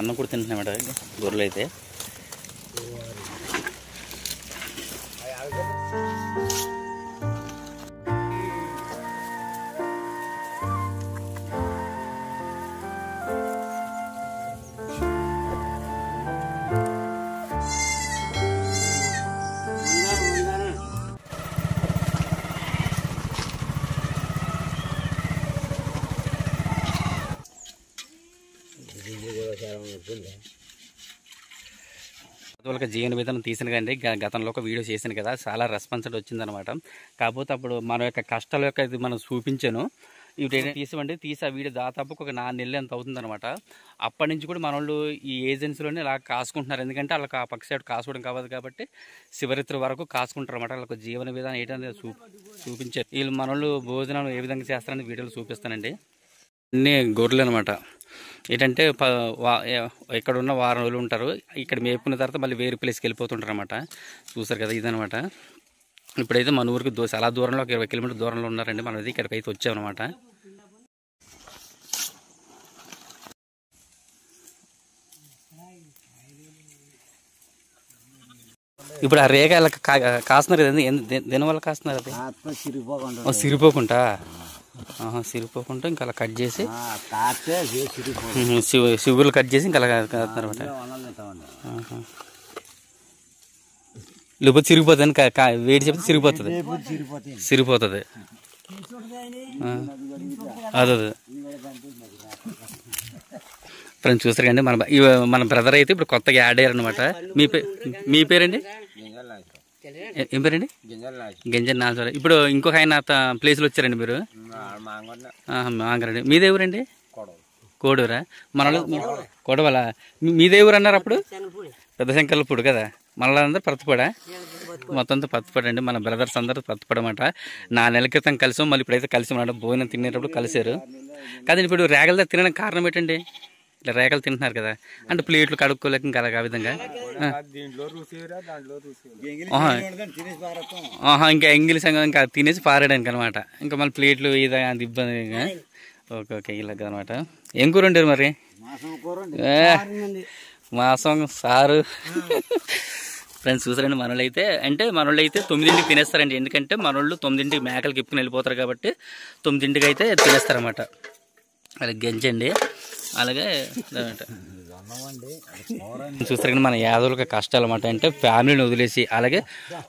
అన్నం కూడా తింటున్నామాట గొర్రెలు అయితే. వాళ్ళకి జీవన విధానం తీసిన కానీ గతంలో ఒక వీడియో చేశాను కదా, చాలా రెస్పాన్సిబిలిటీ వచ్చిందనమాట. కాకపోతే అప్పుడు మన యొక్క కష్టాల యొక్క ఇది మనం చూపించాను. ఇవి తీసి ఆ వీడియో దాదాపు ఒక 4 నెలలు ఎంత అవుతుందనమాట. అప్పటి నుంచి కూడా మన వాళ్ళు ఈ ఏజెన్సీలోనే ఇలా కాసుకుంటున్నారు. ఎందుకంటే వాళ్ళకి ఆ పక్క సైడ్ కాసుకోవడం కావాలి కాబట్టి శివరాత్రి వరకు కాసుకుంటారు అనమాట. వాళ్ళకి జీవన విధానం ఏంటనేది చూపించారు. వీళ్ళు మన వాళ్ళు భోజనం ఏ విధంగా చేస్తారని వీడియోలు చూపిస్తానండి. అన్నీ గొర్రెలు అనమాట. ఏంటంటే ఇక్కడ ఉన్న వారం రోజులు ఉంటారు. ఇక్కడ మేపుకున్న తర్వాత మళ్ళీ వేరే ప్లేస్కి వెళ్ళిపోతుంటారు అనమాట. చూసారు కదా, ఇదనమాట. ఇప్పుడైతే మన ఊరికి చాలా దూరంలో, ఒక 20 కిలోమీటర్ దూరంలో ఉన్నారండి. మనం అయితే ఇక్కడికి అయితే వచ్చామన్నమాట. ఇప్పుడు ఆ రేగ కాస్తున్నారు కదండి, దేనివల్ల కాస్తున్నారు? అది సిరిపోకుండా సిరిపోకుండా ఇంకా అలా కట్ చేసి సిగులు కట్ చేసి ఇంకా అలా కాస్తున్నారు అనమాట. లేకపోతే సిరిగిపోతుంది, వేడి చెప్తే సిరిగిపోతుంది. అదే ఫ్రెండ్స్ చూస్తారు కండి, మన బ్రదర్ అయితే ఇప్పుడు కొత్తగా యాడ్ అయ్యారు అనమాట. మీ పేరండి? ఏం పేరండి? గింజన్ నాజర్. ఇప్పుడు ఇంకొక ఆయన ప్లేస్లో వచ్చారండి మీరు? మాంగరండి. మీదేవరండి? కోడూరా? మన కొడవల. మీదేవరు అన్నారు అప్పుడు? పెద్ద శంకర్లపూడి కదా. మళ్ళీ అందరూ పత్తిపడా, మొత్తం అంతా పత్తిపడ అండి. మన బ్రదర్స్ అందరూ పత్తిపడమాట. 4 నెలల క్రితం కలిసాం, మళ్ళీ ఇప్పుడైతే కలిసి ఉన్నాడు. భోజనం తినేటప్పుడు కలిసారు. కానీ ఇప్పుడు రేగలతో తినడానికి కారణం ఏంటండి? ఇట్లా రేగలు తింటున్నారు కదా, అంటే ప్లేట్లు కడుక్కోలేక ఇంకా అలాగా ఆ విధంగా ఇంకా ఎంగిలి సంగం ఇంకా తినేసి పారేయడానికి అనమాట. ఇంకా మళ్ళీ ప్లేట్లు ఇది అంత ఇబ్బంది. ఓకే ఇలాగ అనమాట. ఏం కూర వండారు మరి? మాసం సారు. ఫ్రెండ్స్ చూసారండి, మనోళ్ళు అయితే 9ంటికి తినేస్తారండి. ఎందుకంటే మనోళ్ళు 9ంటికి మేకలకి ఇప్పుకుని వెళ్ళిపోతారు కాబట్టి 9ంటికి అయితే తినేస్తారన్నమాట. అలాగే గెంజండి. అలాగే చూస్తారండి, మన యాదవులకి కష్టాలు అన్నమాట. అంటే ఫ్యామిలీని వదిలేసి అలాగే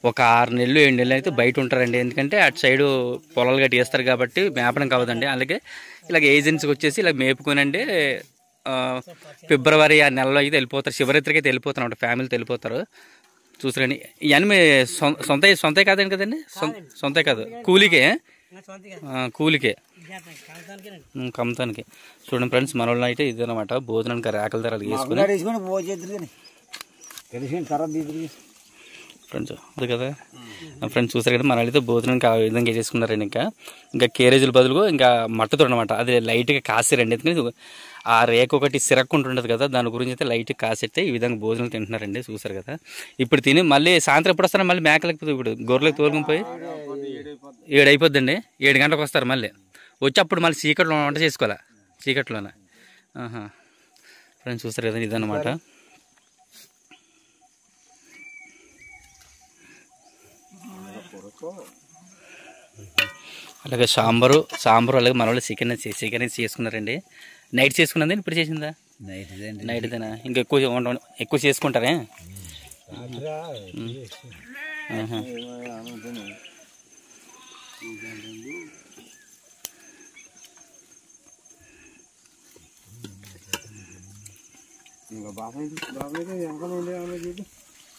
ఒక 6 నెలలు 7 నెలలు అయితే బయట ఉంటారండి. ఎందుకంటే అటు సైడు పొలాలు గట్టి వేస్తారు కాబట్టి మేపడం కావదండి. అలాగే ఇలాగ ఏజెన్సీకి వచ్చేసి ఇలా మేపుకోనండి ఫిబ్రవరి ఆ నెలలో అయితే వెళ్ళిపోతారు. శివరాత్రికి అయితే వెళ్ళిపోతారు అన్నమాట, ఫ్యామిలీతో వెళ్ళిపోతారు. చూసారండి, ఇవన్నీ మీ సొంత కాదండి కదండి? సొంత కాదు, కూలికే కమ్తానికి. చూడండి ఫ్రెండ్స్, మన వాళ్ళు అయితే ఇదనమాట భోజనానికి రేకల ధర వేసుకుని ఫ్రెండ్స్ అది కదా. ఫ్రెండ్స్ చూసారు కదా, మన వాళ్ళైతే భోజనానికి ఆ విధంగా చేసుకున్నారండి. ఇంకా కేరేజీల బదులుగా ఇంకా మట్టతో అనమాట. అది లైట్గా కాసిరండి. ఎందుకంటే ఆ రేక ఒకటి సిరక్కుంటుండదు కదా, దాని గురించి అయితే లైట్గా కాసితే ఈ విధంగా భోజనం తింటున్నారండి. చూసారు కదా, ఇప్పుడు తిని మళ్ళీ సాయంత్రం ఎప్పుడు వస్తారా? మళ్ళీ మేకలకి ఇప్పుడు గొర్రెలకు తోలుకుని పోయి 7 అయిపోద్దండి. 7 గంటలకు వస్తారు. మళ్ళీ వచ్చి అప్పుడు మళ్ళీ చీకట్లో వంట చేసుకోవాలా, చీకట్లోనే. ఫ్రెండ్స్ చూస్తారు కదా, ఇదన్నమాట. అలాగే సాంబారు అలాగే మన వాళ్ళు చికెన్ చేసుకున్నారండి. నైట్ చేసుకున్నది ఇప్పుడు చేసిందా? నైట్దేనా? ఇంకా ఎక్కువ చేసుకుంటారే?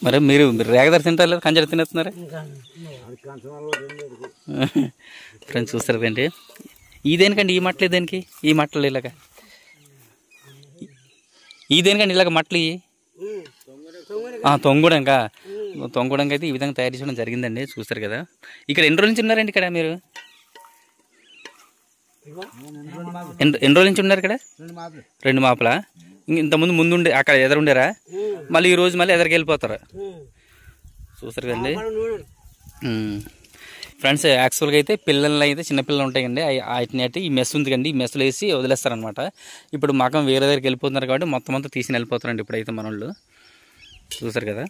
మరి మీరు రేగదారు తింటారు లేదా కంజర తినేస్తున్నారా? ఫ్రెండ్స్ చూస్తారు ఏంటి ఇదేనికండి? ఈ మట్టలు దేనికి? ఈ మట్టలు ఇలాగా ఇదేనికండి? ఇలాగ మట్టలు తొంగడంగా అయితే ఈ విధంగా తయారు చేయడం జరిగిందండి. చూస్తారు కదా. ఇక్కడ ఎన్ని రోజుల నుంచి ఉన్నారండి ఇక్కడ మీరు? ఎన్ని రోజుల నుంచి ఉన్నారు ఇక్కడ? 2 మాపలా? ఇంతకుముందు ఉండే అక్కడ ఎదురుండారా? మళ్ళీ ఈ రోజు మళ్ళీ ఎదరికి వెళ్ళిపోతారు. చూస్తారు కదండి. ఫ్రెండ్స్ యాక్చువల్గా అయితే పిల్లలు అయితే చిన్నపిల్లలు ఉంటాయండి, వాటిని అయితే ఈ మెస్ ఉంది కండి, ఈ మెస్సులు వేసి వదిలేస్తారనమాట. ఇప్పుడు మకం వేరే దగ్గరికి వెళ్ళిపోతున్నారు కాబట్టి మొత్తం అంతా తీసుకుని వెళ్ళిపోతారండి ఇప్పుడైతే మన వాళ్ళు. చూసారు కదా.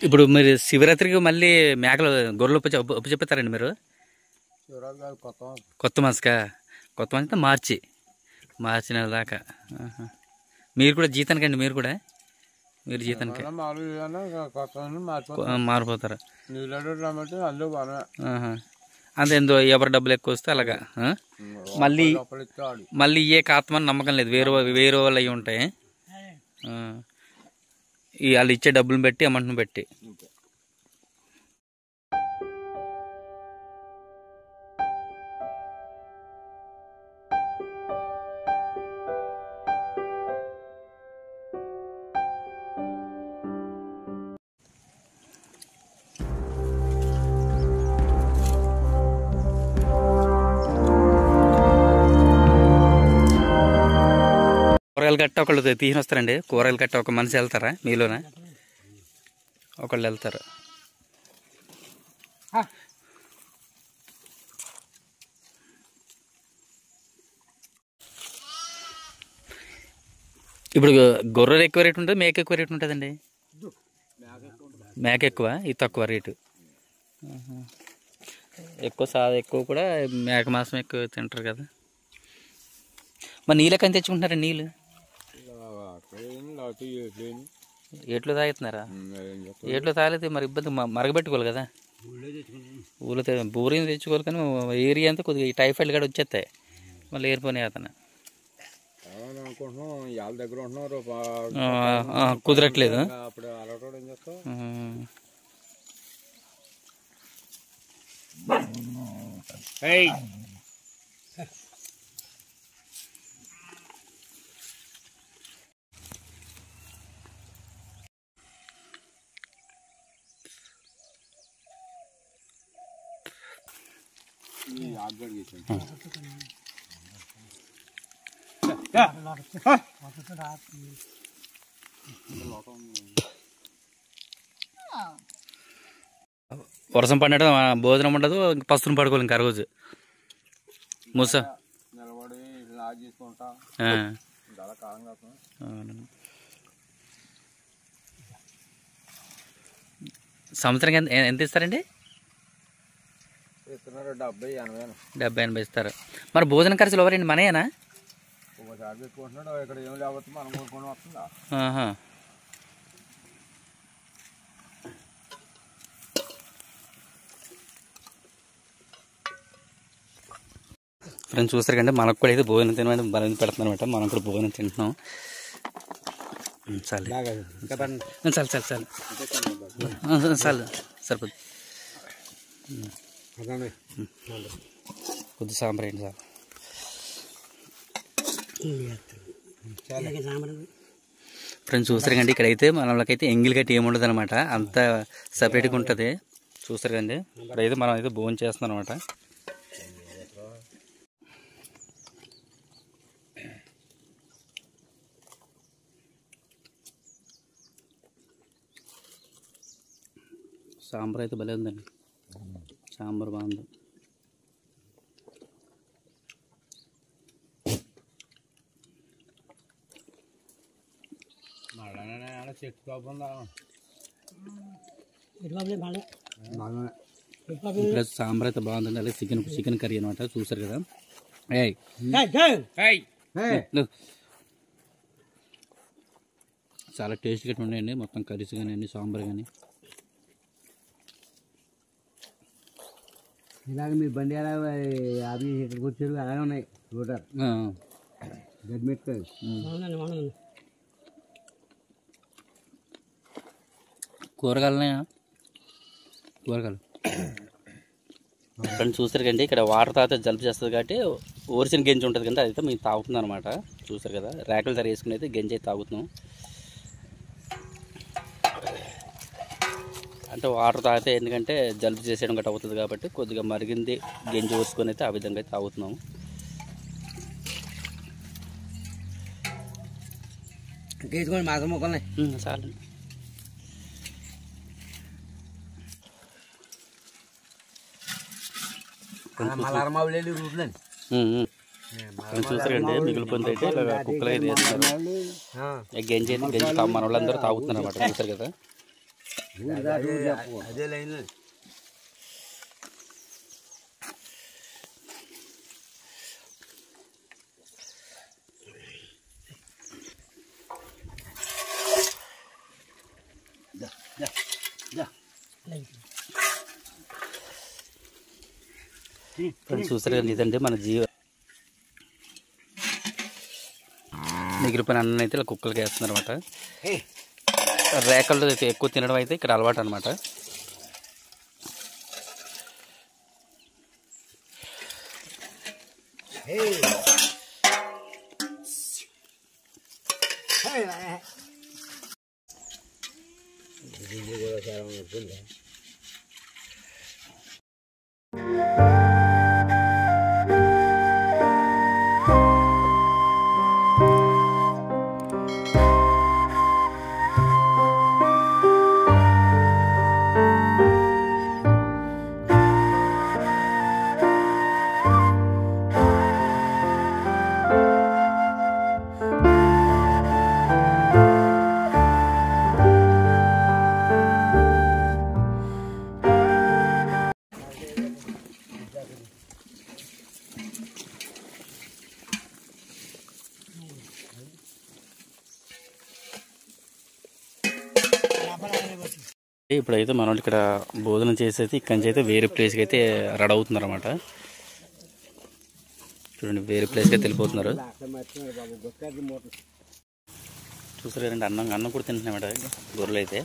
ఇప్పుడు మీరు శివరాత్రికి మళ్ళీ మేకలు గొర్రెలు ఒప్పు చెప్తారండి మీరు? కొత్త మాసకా? కొత్త మాస అంటే మార్చి నెల దాకా. మీరు కూడా జీతానికండి? మీరు జీతానికి మారిపోతారు అంతేందో, ఎవరి డబ్బులు ఎక్కువ వస్తే అలాగా. మళ్ళీ ఏ కాత్మని నమ్మకం లేదు, వేరే వాళ్ళు అవి ఉంటాయి. వాళ్ళు ఇచ్చే డబ్బులను బట్టి అమౌంట్ని బట్టి. కూరగాయలు గట్ట ఒకళ్ళు తీసిన వస్తారండి. కూరగాయలు గట్ట ఒక మనిషి వెళ్తారా మీలోనే? ఒకళ్ళు వెళ్తారు. ఇప్పుడు గొర్రెలు ఎక్కువ రేటు ఉంటుంది, మేక ఎక్కువ రేటు ఉంటుందండి? మేక ఎక్కువ, ఇది తక్కువ రేటు. ఎక్కువ కూడా మేక మాంసం ఎక్కువ తింటారు కదా. మరి నీళ్ళకి అని తెచ్చుకుంటున్నారా? నీళ్ళు ఎట్లు తాగుతున్నారా? ఎట్లు తాగితే మరి ఇబ్బంది, మరగబెట్టుకోవాలి కదా. ఊళ్ళో బోరింగ్ తెచ్చుకోవాలి, కానీ ఏరియా అంతా కొద్దిగా ఈ టైఫాయిడ్ కూడా వచ్చేస్తాయి, మళ్ళీ ఏరిపోయినాయి అతను. కుదరట్లేదు. వర్షం పడడం భోజనం ఉండదు, పస్తుని పడుకోవాలి ఇంకా రోజు. సంవత్సరానికి ఎంత ఇస్తారండి? 70-80 ఇస్తారు. మరి భోజన ఖర్చులు ఎవరండి, మనయేనా? ఫ్రెండ్స్ చూస్తారు కంటే మనకు కూడా అయితే భోజనం తినమని బలం పెడుతున్నాం అనమాట. మనం కూడా భోజనం తింటున్నాం. చాలు సరిపోద్ది. కొద్ది సాంబార్ ఏంటి సార్. ఫ్రెండ్స్ చూస్తారు కండి, ఇక్కడైతే మన వాళ్ళకైతే ఎంగిల్ గట్టి ఏముండదు అనమాట, అంతా సపరేట్గా ఉంటుంది. చూస్తారు కండి, ఇక్కడైతే మనం అయితే భోజనం చేస్తున్నాం అనమాట. సాంబార్ అయితే భలే ఉందండి, సాంబార్ బాగుంది. ప్లస్ సాంబార్ అయితే బాగుందండి. అలాగే చికెన్ కర్రీ అనమాట. చూసారు కదా, చాలా టేస్ట్గా ఉన్నాయండి మొత్తం కర్రీస్ కానీ అన్ని, సాంబార్ కానీ. ఇలాగ మీ బండి ఎలా అవి ఇక్కడికి వచ్చారు అలాగే ఉన్నాయి. రోటర్ గడ్మెట్టు కూరగాయలు ఫ్రెండ్స్ చూసారు కండి, ఇక్కడ వాటర్ తాగితే జలుబు చేస్తుంది కాబట్టి ఓరిసిన గెంజి ఉంటుంది కంటే అదైతే మేము తాగుతున్నాం అనమాట. చూసారు కదా, ర్యాకులు ధర వేసుకుని అయితే గెంజి అయితే తాగుతున్నాం. అంటే వాటర్ తాగితే ఎందుకంటే జలుబు చేసేయడం గట్రా అవుతుంది కాబట్టి కొద్దిగా మరిగింది గంజి పోసుకొని అయితే ఆ విధంగా అయితే తాగుతున్నాము. తీసుకోండి మాసం మొక్కల్ని చాలు. మలరమావులేని రూట్లండి చూసారండి మిగిలిపోయింది అయితే ఇలా కుక్కలు అయితే వేస్తున్నారు. గంజి అయితే గంజి మన వాళ్ళందరూ తాగుతున్నారు అనమాట. చూసారు కదా. అదే లైన్ చూసారు కదా. ఇదండి మన మిగిలిపోయిన అన్నం అయితే ఇలా కుక్కలకి వేస్తున్నారు అనమాట. రేకలు అయితే ఎక్కువ తినడం అయితే ఇక్కడ అలవాటు అనమాట. ఇప్పుడైతే మన వాళ్ళు ఇక్కడ భోజనం చేసేది ఇక్కడి నుంచి అయితే వేరే ప్లేస్కి అయితే రెడీ అవుతున్నారు అనమాట. చూడండి వేరే ప్లేస్కి అయితే వెళ్ళిపోతున్నారు. చూసారు కదండి అన్నం కూడా తింటున్నాయన్నమాట గొర్రెలు అయితే.